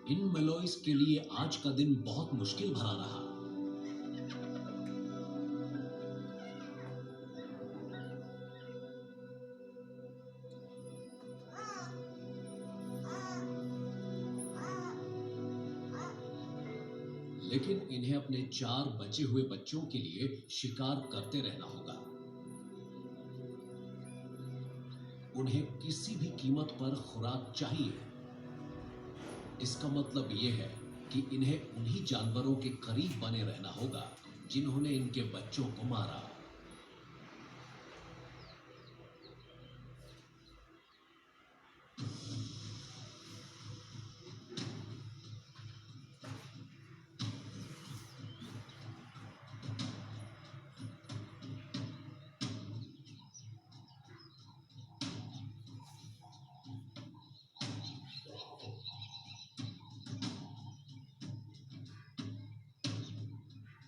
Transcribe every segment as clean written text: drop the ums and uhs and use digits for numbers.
इन मेलोइस के लिए आज का दिन बहुत मुश्किल भरा रहा। लेकिन इन्हें अपने 4 बचे हुए बच्चों के लिए शिकार करते रहना होगा। उन्हें किसी भी कीमत पर खुराक चाहिए। इसका मतलब यह है कि इन्हें उन्हीं जानवरों के करीब बने रहना होगा जिन्होंने इनके बच्चों को मारा।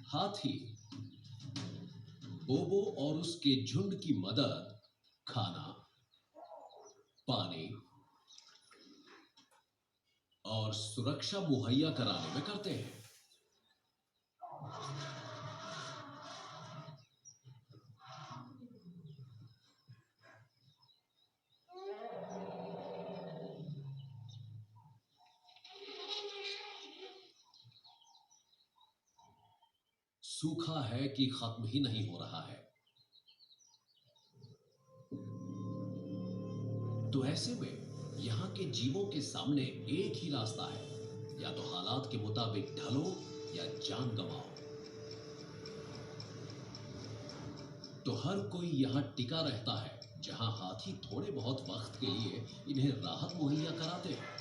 हाथी बोबो और उसके झुंड की मदद खाना, पानी और सुरक्षा मुहैया कराने में करते हैं। सूखा है कि खत्म ही नहीं हो रहा है। तो ऐसे में यहां के जीवों के सामने एक ही रास्ता है, या तो हालात के मुताबिक ढलो या जान गंवाओ। तो हर कोई यहां टिका रहता है जहां हाथी थोड़े बहुत वक्त के लिए इन्हें राहत मुहैया कराते हैं।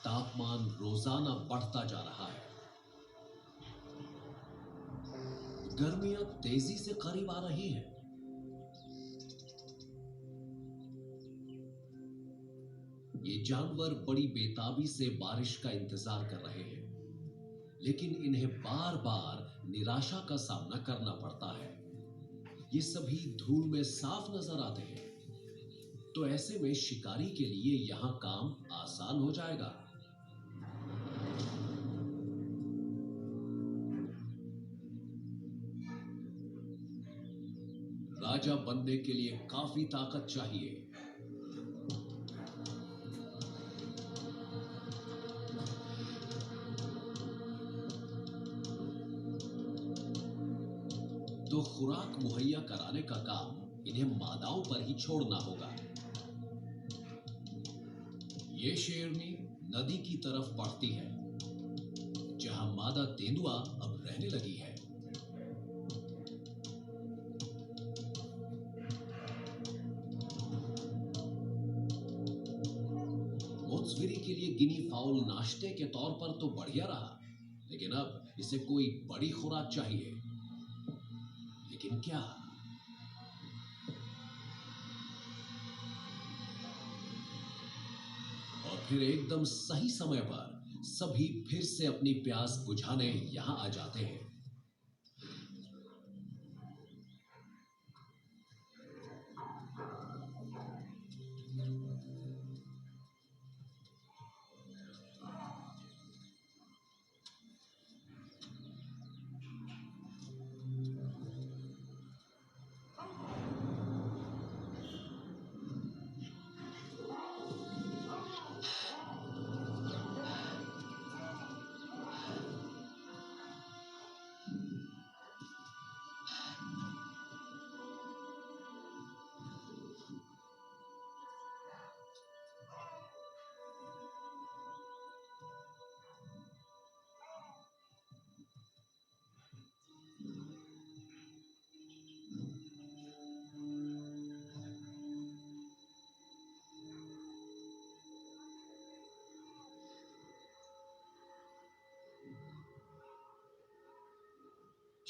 तापमान रोजाना बढ़ता जा रहा है। गर्मियां तेजी से करीब आ रही हैं। ये जानवर बड़ी बेताबी से बारिश का इंतजार कर रहे हैं, लेकिन इन्हें बार बार निराशा का सामना करना पड़ता है। ये सभी धूल में साफ नजर आते हैं। तो ऐसे में शिकारी के लिए यहां काम आसान हो जाएगा। राजा बनने के लिए काफी ताकत चाहिए। तो खुराक मुहैया कराने का काम इन्हें मादाओं पर ही छोड़ना होगा। ये शेरनी नदी की तरफ बढ़ती है, जहां मादा तेंदुआ अब रहने लगी है। मोत्सविरी के लिए गिनी फाउल नाश्ते के तौर पर तो बढ़िया रहा, लेकिन अब इसे कोई बड़ी खुराक चाहिए। लेकिन क्या? और फिर एकदम सही समय पर सभी फिर से अपनी प्यास बुझाने यहां आ जाते हैं।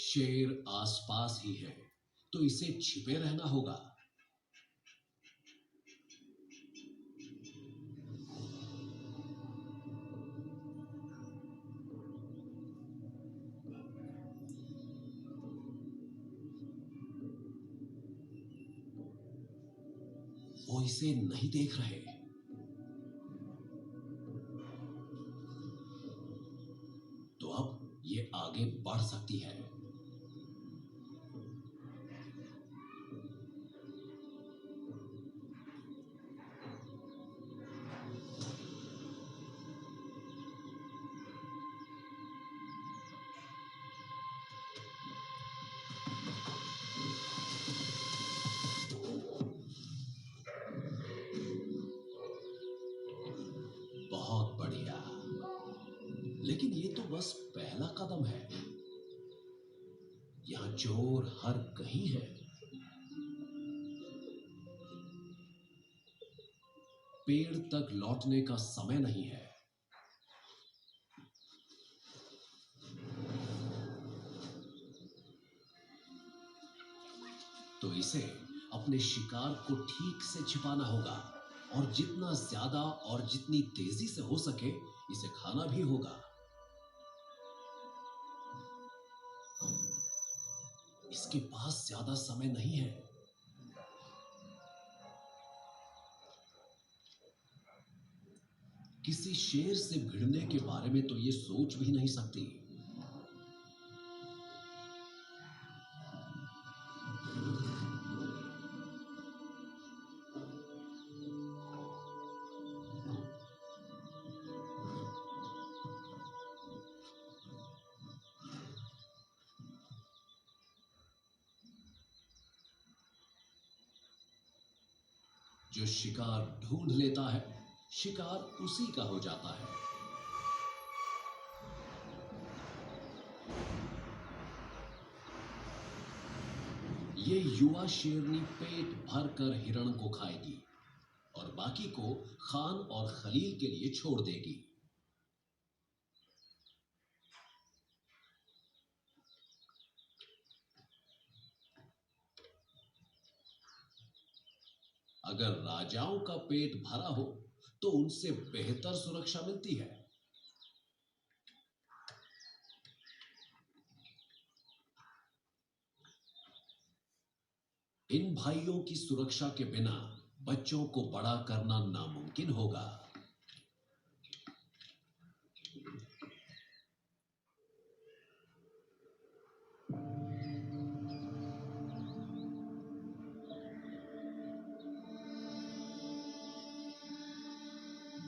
शेर आसपास ही है, तो इसे छिपे रहना होगा। वो इसे नहीं देख रहे। तो अब ये आगे बढ़ सकती है। बहुत बढ़िया। लेकिन ये तो बस पहला कदम है। यहां चोर हर कहीं है। पेड़ तक लौटने का समय नहीं है। तो इसे अपने शिकार को ठीक से छिपाना होगा, और जितना ज्यादा और जितनी तेजी से हो सके इसे खाना भी होगा। इसके पास ज्यादा समय नहीं है। किसी शेर से भिड़ने के बारे में तो ये सोच भी नहीं सकती। जो शिकार ढूंढ लेता है, शिकार उसी का हो जाता है। ये युवा शेरनी पेट भर कर हिरण को खाएगी और बाकी को खान और खलील के लिए छोड़ देगी। अगर राजाओं का पेट भरा हो तो उनसे बेहतर सुरक्षा मिलती है। इन भाइयों की सुरक्षा के बिना बच्चों को बड़ा करना नामुमकिन होगा।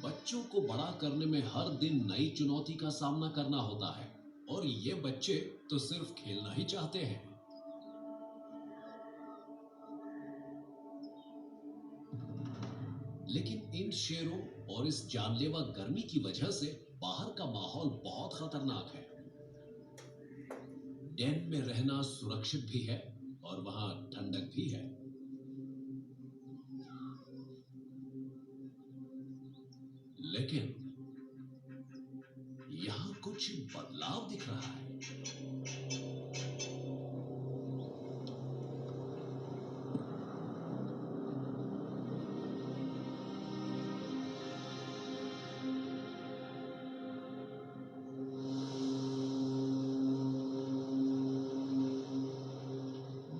बच्चों को बड़ा करने में हर दिन नई चुनौती का सामना करना होता है, और ये बच्चे तो सिर्फ खेलना ही चाहते हैं। लेकिन इन शेरों और इस जानलेवा गर्मी की वजह से बाहर का माहौल बहुत खतरनाक है। डेन में रहना सुरक्षित भी है और वहां ठंडक भी है। लेकिन यहां कुछ बदलाव दिख रहा है।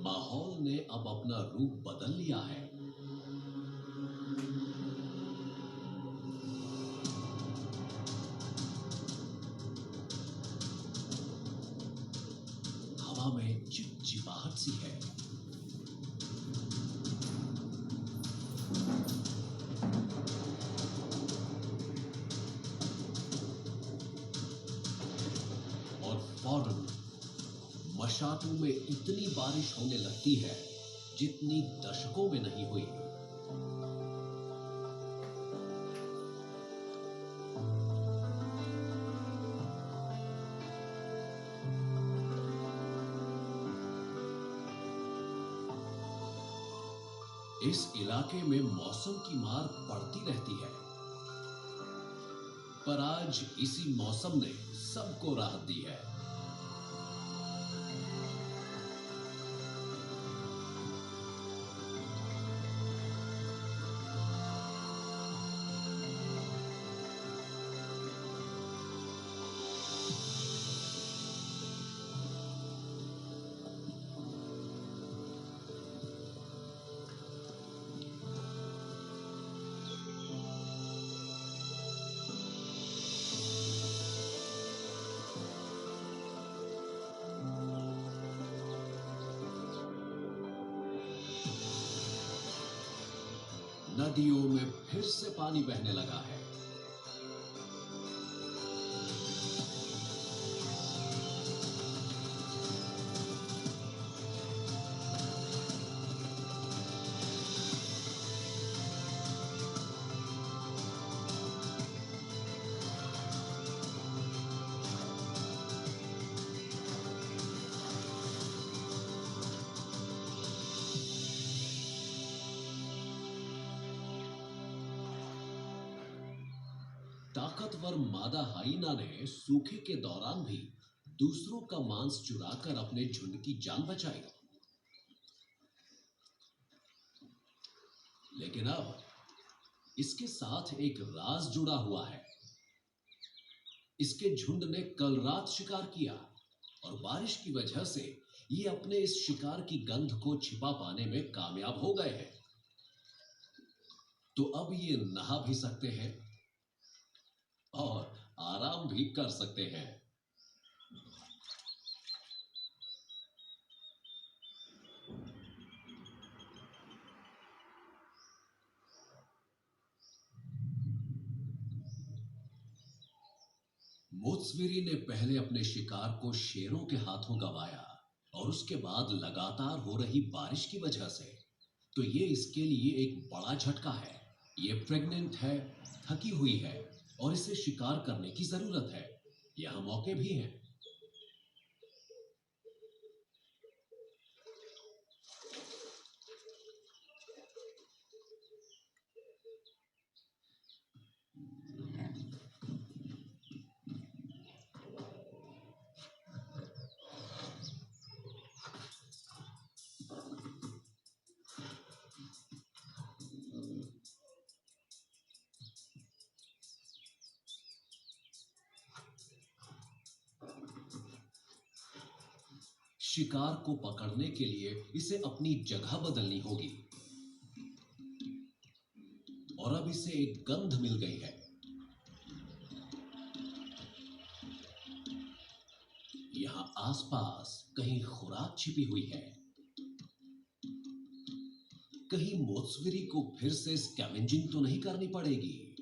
माहौल ने अब अपना रूप बदल लिया है। हवा में चिपचिपाहट सी है। और फौरन मशाटू में इतनी बारिश होने लगती है जितनी दशकों में नहीं हुई। इस इलाके में मौसम की मार पड़ती रहती है, पर आज इसी मौसम ने सबको राहत दी है। नदियों में फिर से पानी बहने लगा है। ताकतवर मादा हाइना ने सूखे के दौरान भी दूसरों का मांस चुराकर अपने झुंड की जान बचाई। लेकिन अब इसके साथ एक राज जुड़ा हुआ है। इसके झुंड ने कल रात शिकार किया और बारिश की वजह से ये अपने इस शिकार की गंध को छिपा पाने में कामयाब हो गए हैं। तो अब ये नहा भी सकते हैं और आराम भी कर सकते हैं। मोत्सविरी ने पहले अपने शिकार को शेरों के हाथों गंवाया और उसके बाद लगातार हो रही बारिश की वजह से तो ये इसके लिए एक बड़ा झटका है। ये प्रेग्नेंट है, थकी हुई है और इसे शिकार करने की जरूरत है। यहां मौके भी हैं। शिकार को पकड़ने के लिए इसे अपनी जगह बदलनी होगी और अब इसे एक गंध मिल गई है। यहां आसपास कहीं खुराक छिपी हुई है। कहीं मोत्सविरी को फिर से स्कैवेंजिंग तो नहीं करनी पड़ेगी।